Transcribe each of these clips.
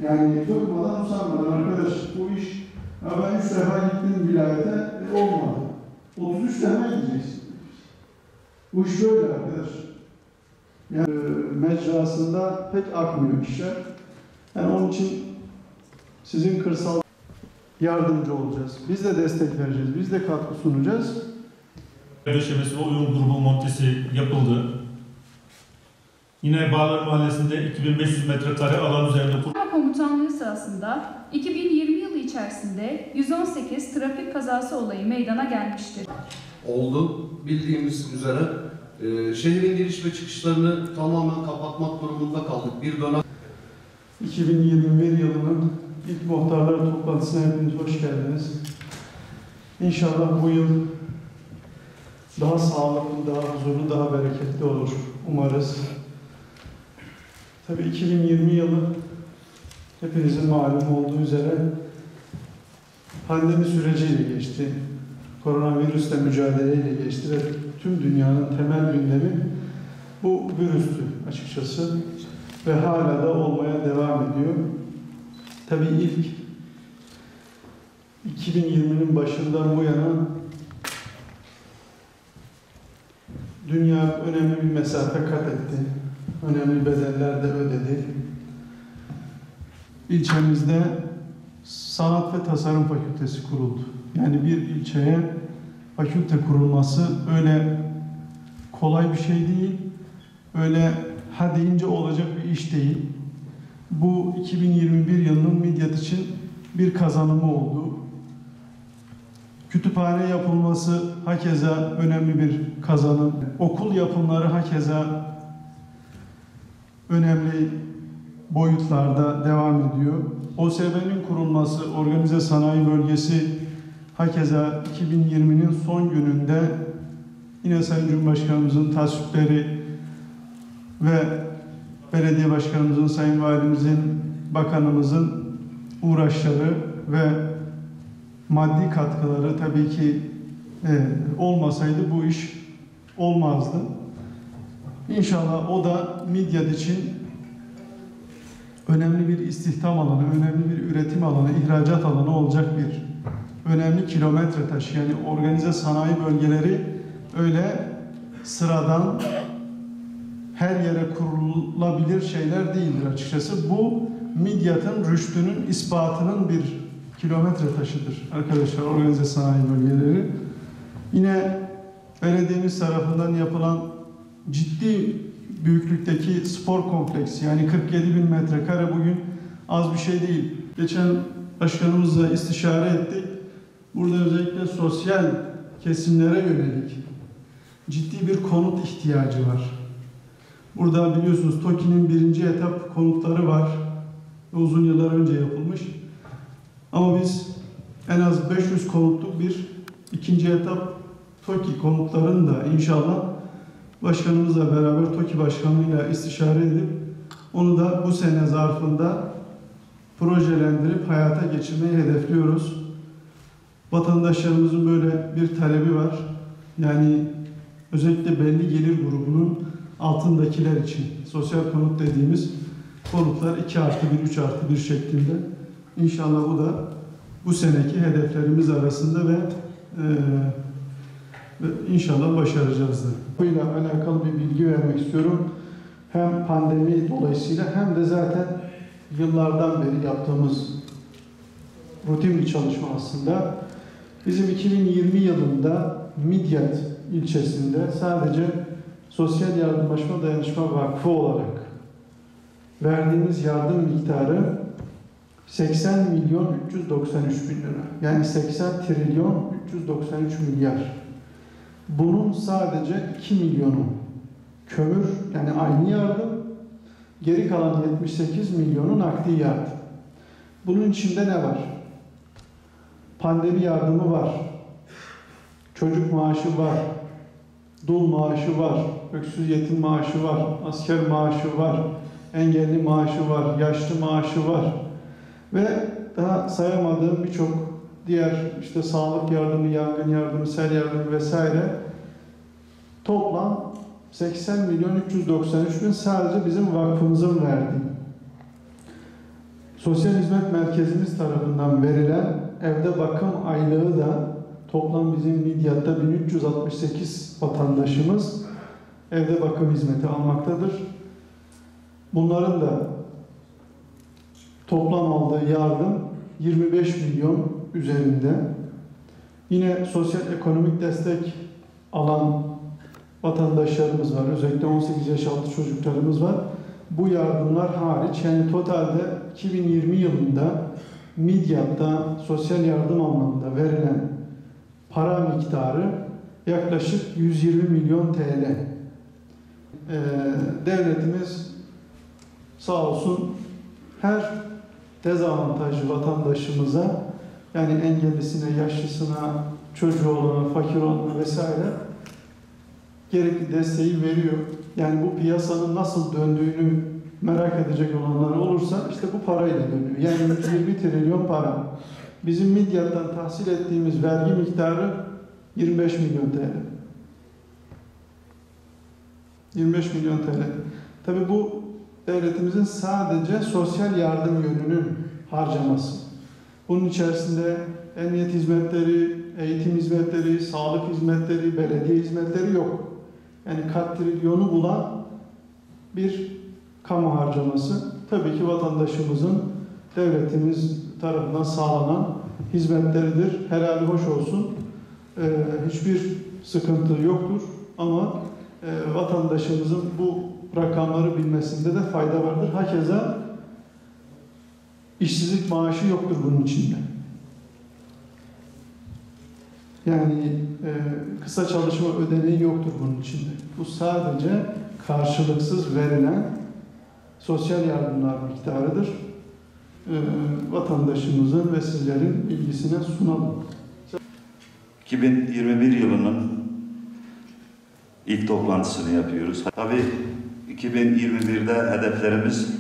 Yani durmadan usanmadan arkadaş bu iş, ya ben 3 defa gittim vilayete, olmadı. 33 defa gideceksin. Bu iş böyle arkadaş. Yani mecrasında pek akmıyor işler. Yani onun için sizin kırsal yardımcı olacağız. Biz de destek vereceğiz. Biz de katkı sunacağız. Döşemesi ve oyun grubu montesi yapıldı. Yine Bağlar Mahallesi'nde 2500 metrekare alan üzerinde Komutanlığı sırasında 2020 yılı içerisinde 118 trafik kazası olayı meydana gelmiştir. Oldu. Bildiğimiz üzere şehrin giriş ve çıkışlarını tamamen kapatmak durumunda kaldık. Bir dönem 2021 yılının ilk muhtarlar toplantısına hepiniz hoş geldiniz. İnşallah bu yıl daha sağlıklı, daha huzurlu, daha bereketli olur umarız. Tabii 2020 yılı hepinizin malum olduğu üzere pandemi süreciyle geçti. Koronavirüsle mücadeleyle geçti ve tüm dünyanın temel gündemi bu virüstü açıkçası ve hala da olmaya devam ediyor. Tabii ilk 2020'nin başından bu yana dünya önemli bir mesafe kat etti. Önemli bedeller de ödedi. İlçemizde Sanat ve Tasarım Fakültesi kuruldu. Yani bir ilçeye fakülte kurulması öyle kolay bir şey değil. Öyle ha deyince olacak bir iş değil. Bu 2021 yılının Midyat için bir kazanımı oldu. Kütüphane yapılması hakeza önemli bir kazanım. Okul yapımları hakeza önemli boyutlarda devam ediyor. OSB'nin kurulması, Organize Sanayi Bölgesi hakeza 2020'nin son gününde yine Sayın Cumhurbaşkanımızın tasvipleri ve belediye başkanımızın, Sayın Valimizin, bakanımızın uğraşları ve maddi katkıları tabii ki olmasaydı bu iş olmazdı. İnşallah o da Midyat için önemli bir istihdam alanı, önemli bir üretim alanı, ihracat alanı olacak bir önemli kilometre taşı. Yani organize sanayi bölgeleri öyle sıradan her yere kurulabilir şeyler değildir açıkçası. Bu Midyat'ın rüştünün ispatının bir kilometre taşıdır arkadaşlar, organize sanayi bölgeleri. Yine belediyemiz tarafından yapılan ciddi büyüklükteki spor kompleksi, yani 47.000 metrekare bugün az bir şey değil. Geçen başkanımızla istişare ettik. Burada özellikle sosyal kesimlere yönelik ciddi bir konut ihtiyacı var. Burada biliyorsunuz TOKİ'nin birinci etap konutları var. Uzun yıllar önce yapılmış. Ama biz en az 500 konutluk bir ikinci etap TOKİ konutlarını da inşallah başkanımızla beraber TOKİ başkanıyla istişare edip onu da bu sene zarfında projelendirip hayata geçirmeyi hedefliyoruz. Vatandaşlarımızın böyle bir talebi var. Yani özellikle belli gelir grubunun altındakiler için sosyal konut dediğimiz konutlar 2+1, 3+1 şeklinde. İnşallah bu da bu seneki hedeflerimiz arasında ve inşallah başaracağız da. Bununla alakalı bir bilgi vermek istiyorum. Hem pandemi dolayısıyla hem de zaten yıllardan beri yaptığımız rutin bir çalışma aslında. Bizim 2020 yılında Midyat ilçesinde sadece Sosyal Yardımlaşma Dayanışma Vakfı olarak verdiğimiz yardım miktarı 80.393.000 lira. Yani 80.393.000.000. Bunun sadece 2 milyonu kömür, yani aynı yardım, geri kalan 78 milyonu nakdi yardım. Bunun içinde ne var? Pandemi yardımı var, çocuk maaşı var, dul maaşı var, öksüz yetim maaşı var, asker maaşı var, engelli maaşı var, yaşlı maaşı var ve daha sayamadığım birçok diğer işte sağlık yardımı, yangın yardımı, sel yardımı vesaire toplam 80.393.000 sadece bizim vakfımızın verdiği. Sosyal Hizmet Merkezimiz tarafından verilen evde bakım aylığı da toplam bizim Midyat'ta 1368 vatandaşımız evde bakım hizmeti almaktadır. Bunların da toplam aldığı yardım 25 milyon üzerinde. Yine sosyal ekonomik destek alan vatandaşlarımız var. Özellikle 18 yaş altı çocuklarımız var. Bu yardımlar hariç, yani totalde 2020 yılında Midyat'ta sosyal yardım anlamında verilen para miktarı yaklaşık 120 milyon TL. Devletimiz sağ olsun her dezavantajlı vatandaşımıza, yani engellisine, yaşlısına, çocuğu olana, fakir olana vesaire gerekli desteği veriyor. Yani bu piyasanın nasıl döndüğünü merak edecek olanlar olursa işte bu parayla dönüyor. Yani 120 trilyon para. Bizim Midyat'tan tahsil ettiğimiz vergi miktarı 25 milyon TL. 25 milyon TL. Tabii bu devletimizin sadece sosyal yardım yönünün harcaması. Bunun içerisinde emniyet hizmetleri, eğitim hizmetleri, sağlık hizmetleri, belediye hizmetleri yok. Yani katrilyonu bulan bir kamu harcaması. Tabii ki vatandaşımızın devletimiz tarafından sağlanan hizmetleridir. Helali hoş olsun. Hiçbir sıkıntı yoktur. Ama vatandaşımızın bu rakamları bilmesinde de fayda vardır. Hakeza işsizlik maaşı yoktur bunun içinde. Yani kısa çalışma ödeneği yoktur bunun içinde. Bu sadece karşılıksız verilen sosyal yardımlar miktarıdır. Vatandaşımızın ve sizlerin bilgisine sunalım. 2021 yılının ilk toplantısını yapıyoruz. Tabii 2021'de hedeflerimiz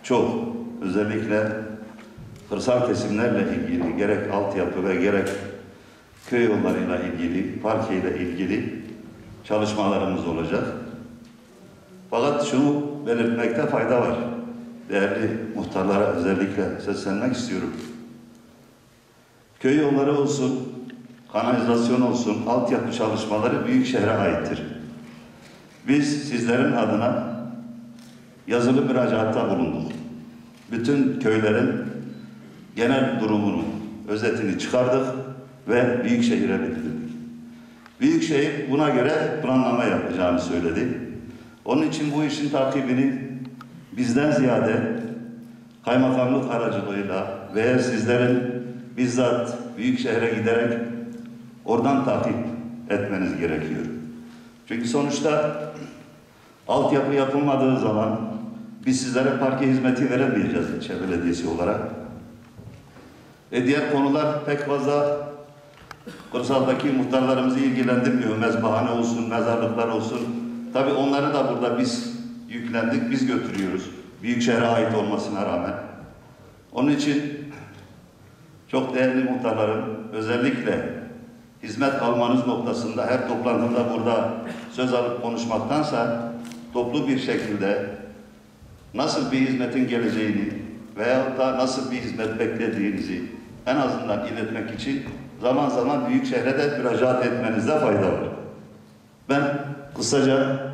çok. Özellikle kırsal kesimlerle ilgili gerek altyapı ve gerek köy yollarıyla ilgili, parke ile ilgili çalışmalarımız olacak. Fakat şunu belirtmekte fayda var. Değerli muhtarlara özellikle seslenmek istiyorum. Köy yolları olsun, kanalizasyon olsun, altyapı çalışmaları büyük şehre aittir. Biz sizlerin adına yazılı müracaatta bulunduk. Bütün köylerin genel durumunu, özetini çıkardık ve Büyükşehir'e bildirdik. Büyükşehir buna göre planlama yapacağını söyledi. Onun için bu işin takibini bizden ziyade kaymakamlık aracılığıyla veya sizlerin bizzat Büyükşehir'e giderek oradan takip etmeniz gerekiyor. Çünkü sonuçta altyapı yapılmadığı zaman biz sizlere parke hizmeti veremeyeceğiz ilçe belediyesi olarak. Diğer konular pek fazla kırsaldaki muhtarlarımızı ilgilendirmiyor. Mezbahane olsun, mezarlıklar olsun. Tabii onları da burada biz yüklendik, biz götürüyoruz. Büyükşehir'e ait olmasına rağmen. Onun için çok değerli muhtarlarım, özellikle hizmet almanız noktasında her toplantımda burada söz alıp konuşmaktansa toplu bir şekilde nasıl bir hizmetin geleceğini veyahut da nasıl bir hizmet beklediğinizi en azından iletmek için zaman zaman Büyükşehir'e de müracaat etmenizde fayda var. Ben kısaca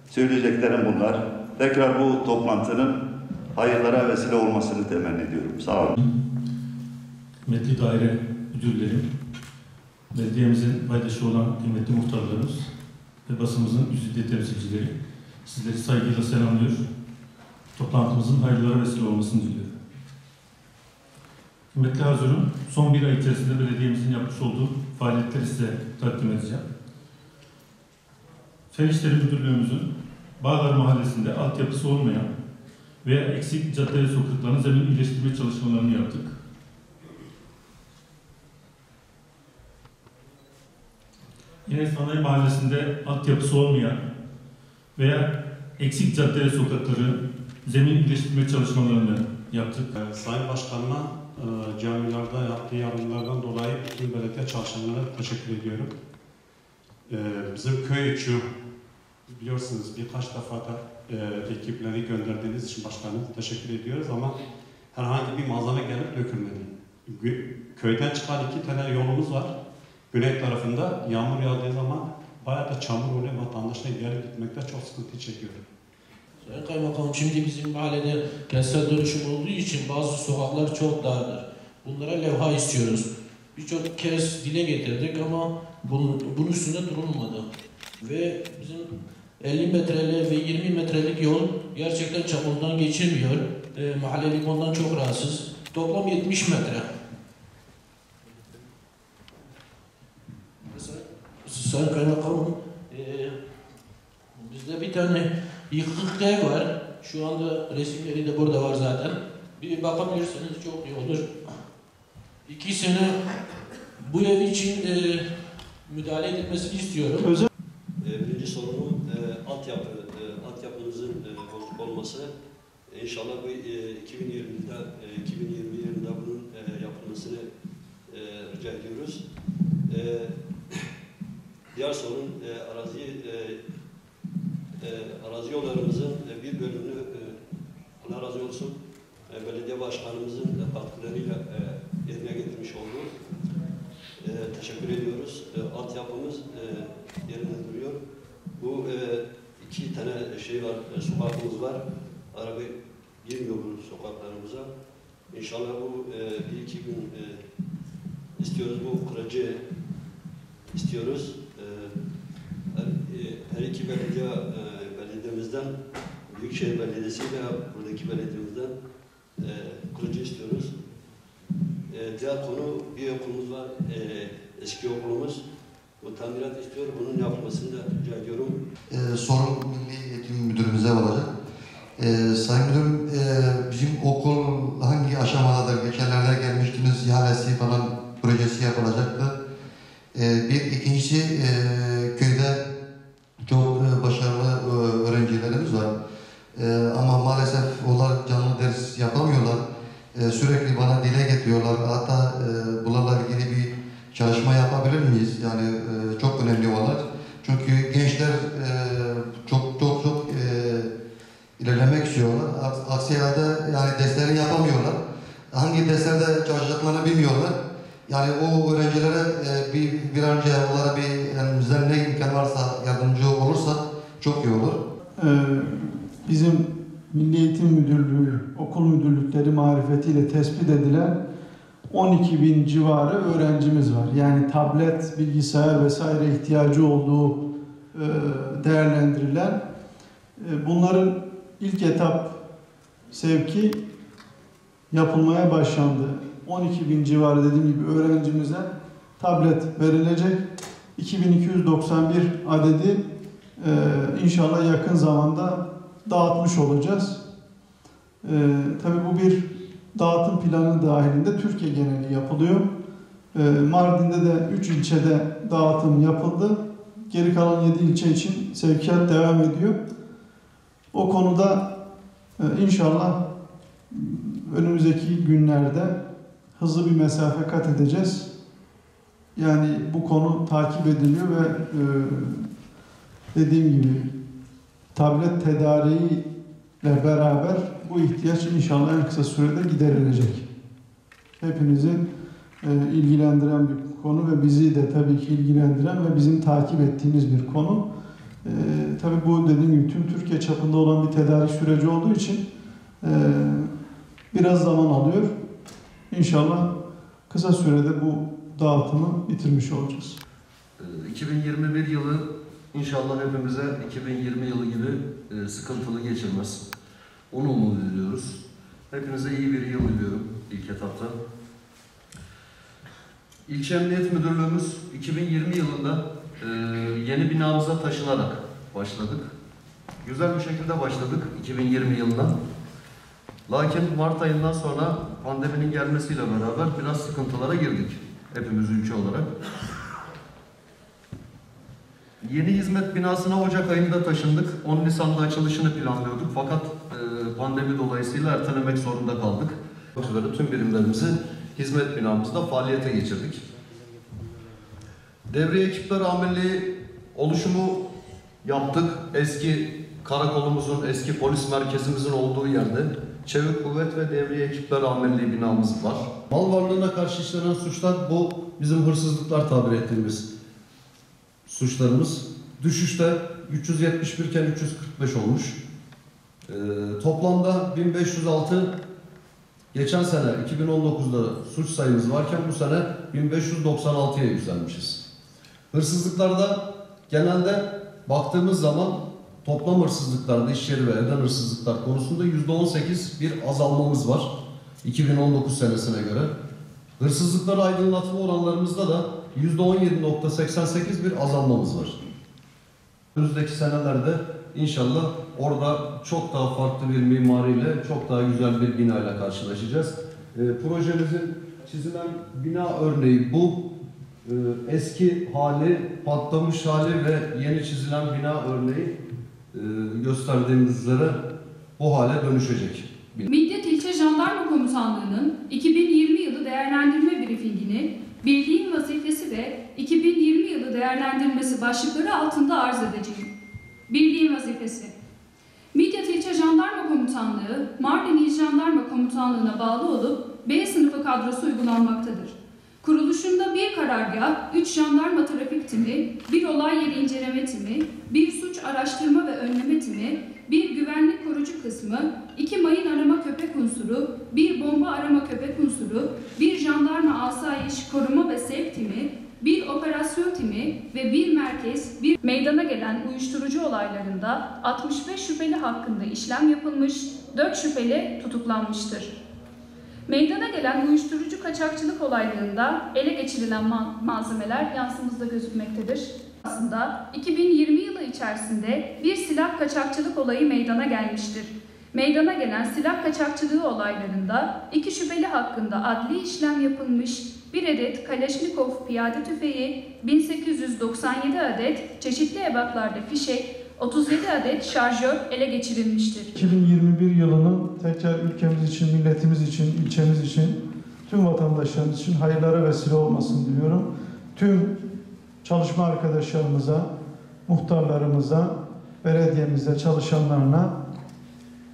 söyleyeceklerim bunlar. Tekrar bu toplantının hayırlara vesile olmasını temenni ediyorum. Sağ olun. Kıymetli daire müdürlerim, belediyemizin paydaşı olan kıymetli muhtarlarımız ve basımızın yüzde temsilcileri, sizleri saygıyla selamlıyor. Toplantımızın hayırlara vesile olmasını diliyorum. Kıymetli hazırım, son bir ay içerisinde belediyemizin yapmış olduğu faaliyetleri size takdim edeceğim. Fen İşleri Müdürlüğümüzün Bağlar Mahallesi'nde altyapısı olmayan veya eksik cadde ve sokakların zemin iyileştirme çalışmalarını yaptık. Yine Sanayi Mahallesi'nde altyapısı olmayan veya eksik cadde ve sokakları zemin iyileştirme çalışmalarını yaptık. Sayın Başkanıma camilerde yaptığı yardımlardan dolayı bütün belediye çalışanlarına teşekkür ediyorum. Bizim köy içi biliyorsunuz birkaç defa da ekipleri gönderdiğiniz için başkanım teşekkür ediyoruz ama herhangi bir malzeme gelip dökülmedi. Köyden çıkan 2 tane yolumuz var. Güney tarafında yağmur yağdığı zaman bayağı da çamur oluyor. Vatandaşlar gelip gitmekte çok sıkıntı çekiyor. Sayın Kaymakam, şimdi bizim mahallede kentsel dönüşüm olduğu için bazı sokaklar çok dardır. Bunlara levha istiyoruz. Birçok kez dile getirdik ama bunun üstünde durulmadı. Ve bizim 50 metrelik ve 20 metrelik yol gerçekten çamurdan geçirmiyor. Mahallelik ondan çok rahatsız. Toplam 70 metre. Sayın Kaymakamım, bizde bir tane yıkık ev var. Şu anda resimleri de burada var zaten. Bir bakabilirseniz çok iyi olur. 2 sene bu ev için müdahale edilmesini istiyorum. Birinci sorunu altyapımızın bozuk olması. İnşallah bu 2020 yılında bunun yapılmasını rica ediyoruz. Diğer sorun arazi yollarımızın bir bölümünü Allah razı olsun belediye başkanımızın katkılarıyla yerine getirmiş oldu. Teşekkür ediyoruz. Altyapımız yerinde duruyor. Bu 2 tane şey var, sokakımız var. Araba girmiyor bu sokaklarımıza. İnşallah bu 1-2 gün istiyoruz, bu kırıcı istiyoruz. Her iki belediyemizden, Büyükşehir Belediyesi ve buradaki belediyemizden kırıcı istiyoruz. Diğer konu bir okulumuz var, eski okulumuz. Bu tamirat istiyor, bunun yapılmasını da rica ediyorum. Sorun Milli Eğitim Müdürümüze olacak. Sayın Müdürüm, bizim okul hangi aşamadadır? Geçenlerde gelmiştiniz, ihalesi falan projesi yapılacaktı. İkincisi, köyde çok başarılı öğrencilerimiz var. Ama maalesef onlar canlı ders yapamıyorlar. Sürekli bana dile getiriyorlar. Hatta bunlarla ilgili bir çalışma yapabilir miyiz? Yani çok önemli onlar. Çünkü gençler çok ilerlemek istiyorlar. Aksi halde yani derslerini yapamıyorlar. Hangi derslerde çalışacaklarını bilmiyorlar. Yani o öğrencilere bir an önce onlara yani bizden ne imkan varsa yardımcı olursak çok iyi olur. Bizim Milli Eğitim Müdürlüğü, okul müdürlükleri marifetiyle tespit edilen 12.000 civarı öğrencimiz var. Yani tablet, bilgisayar vesaire ihtiyacı olduğu değerlendirilen. Bunların ilk etap sevki yapılmaya başlandı. 12.000 civarı dediğim gibi öğrencimize tablet verilecek. 2291 adedi inşallah yakın zamanda dağıtmış olacağız. Tabii bu bir dağıtım planı dahilinde Türkiye geneli yapılıyor. Mardin'de de 3 ilçede dağıtım yapıldı. Geri kalan 7 ilçe için sevkiyat devam ediyor. O konuda inşallah önümüzdeki günlerde hızlı bir mesafe kat edeceğiz. Yani bu konu takip ediliyor ve dediğim gibi tablet tedariğiyle beraber bu ihtiyaç inşallah en kısa sürede giderilecek. Hepinizi ilgilendiren bir konu ve bizi de tabii ki ilgilendiren ve bizim takip ettiğimiz bir konu. Tabii bu dediğim gibi tüm Türkiye çapında olan bir tedarik süreci olduğu için biraz zaman alıyor. İnşallah kısa sürede bu dağıtımı bitirmiş olacağız. 2021 yılı inşallah hepimize 2020 yılı gibi sıkıntılı geçirmez. Onu umut ediyoruz. Hepinize iyi bir yıl diliyorum ilk etapta. İlçe Emniyet Müdürlüğümüz 2020 yılında yeni binamıza taşınarak başladık. Güzel bir şekilde başladık 2020 yılına. Lakin Mart ayından sonra pandeminin gelmesiyle beraber biraz sıkıntılara girdik. Hepimiz ülke olarak. Yeni hizmet binasına Ocak ayında taşındık. 10 Nisan'da açılışını planlıyorduk. Fakat pandemi dolayısıyla ertelemek zorunda kaldık. Tüm birimlerimizi hizmet binamızda faaliyete geçirdik. Devriye ekipleri amirliği oluşumu yaptık. Eski karakolumuzun, eski polis merkezimizin olduğu yerde Çevik Kuvvet ve Devriye Ekipler Amirliği binamız var. Mal varlığına karşı işlenen suçlar, bu bizim hırsızlıklar tabir ettiğimiz suçlarımız. Düşüşte 371 iken 345 olmuş. Toplamda 1506 geçen sene 2019'da suç sayımız varken bu sene 1596'ya yükselmişiz. Hırsızlıklarda genelde baktığımız zaman toplam hırsızlıklarda, iş yeri ve evden hırsızlıklar konusunda %18 bir azalmamız var 2019 senesine göre. Hırsızlıkları aydınlatma oranlarımızda da %17.88 bir azalmamız var. Önümüzdeki senelerde inşallah orada çok daha farklı bir mimariyle, çok daha güzel bir binayla karşılaşacağız. Projemizin çizilen bina örneği bu. Eski hali, patlamış hali ve yeni çizilen bina örneği gösterdiğimiz üzere bu hale dönüşecek. Midyat İlçe Jandarma Komutanlığı'nın 2020 yılı değerlendirme briefingini bildiğim vazifesi ve 2020 yılı değerlendirmesi başlıkları altında arz edeceğim. Bildiğim vazifesi. Midyat İlçe Jandarma Komutanlığı, Mardin İl Jandarma Komutanlığı'na bağlı olup B sınıfı kadrosu uygulanmaktadır. Kuruluşunda bir karargah, 3 jandarma trafik timi, 1 olay yeri inceleme timi, 1 suç araştırma ve önleme timi, 1 güvenlik korucu kısmı, 2 mayın arama köpek unsuru, 1 bomba arama köpek unsuru, 1 jandarma asayiş koruma ve sevk timi, 1 operasyon timi ve 1 merkez, 1 meydana gelen uyuşturucu olaylarında 65 şüpheli hakkında işlem yapılmış, 4 şüpheli tutuklanmıştır. Meydana gelen uyuşturucu kaçakçılık olaylarında ele geçirilen malzemeler yansımızda gözükmektedir. Aslında 2020 yılı içerisinde bir silah kaçakçılık olayı meydana gelmiştir. Meydana gelen silah kaçakçılığı olaylarında 2 şüpheli hakkında adli işlem yapılmış, 1 adet Kaleşnikov piyade tüfeği, 1897 adet çeşitli ebatlarda fişek, 37 adet şarjör ele geçirilmiştir. 2021 yılının tekrar ülkemiz için, milletimiz için, ilçemiz için, tüm vatandaşlarımız için hayırlara vesile olmasını diliyorum. Tüm çalışma arkadaşlarımıza, muhtarlarımıza, belediyemizde çalışanlarına,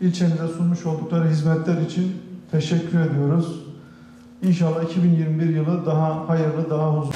ilçemize sunmuş oldukları hizmetler için teşekkür ediyoruz. İnşallah 2021 yılı daha hayırlı, daha huzurlu.